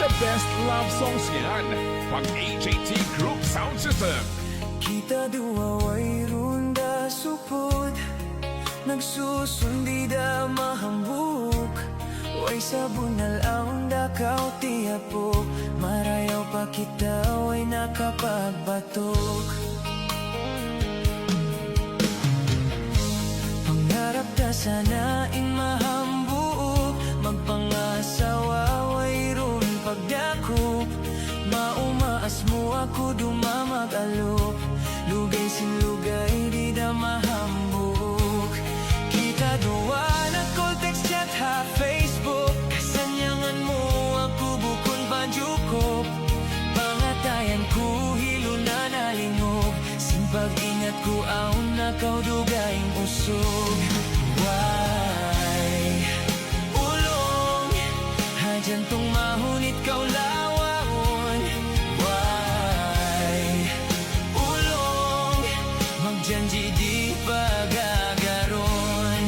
The best love songs yan, pang AJT Group Sound System. Kita dua way runda supod, nagsusundi da mahambuk. Way sabon alaon da kao tiapok, marayaw pa kita way nakapagbatok. Pangarap da sana in mahambuk, magpangasawa way ron pagdakop. Maumaas mo ako dumamag-alok, lugay sin lugay di da mahambuk. Kita duwa na call, text, chat, ha, Facebook. Kasanyangan mo ako bukon panjukop. Pangatayan ko hilo na nalingog, sin pag-ingat ko aon na kau dugayng usog. Why ulong hadyan tong mahunit kau lawaon. Why ulong magjanji di pagagaron.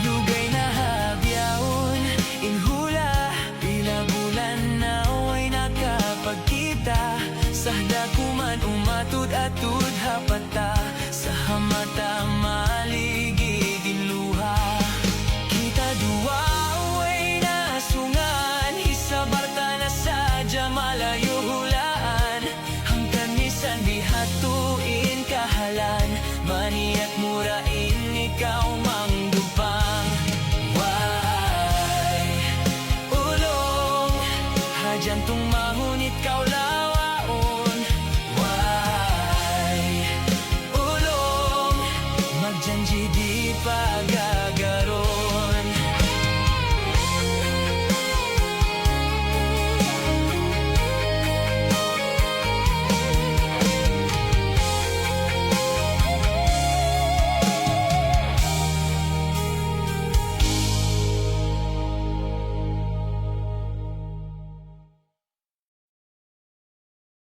Lugay na habyaon, inhula, pila bulan na way nakapagkita. Sa dakuman umatud atud hapata, sa hamata maligid luha. Kita dua way nasungan, hisabarta na sadya malayo hulaan. Hangkan misan bihatuin kahalan, maniat murain ikaw mangdupang. Why ulong hadyan tong mahunit kau lawaon. Why ulong magjanji di pagagaron.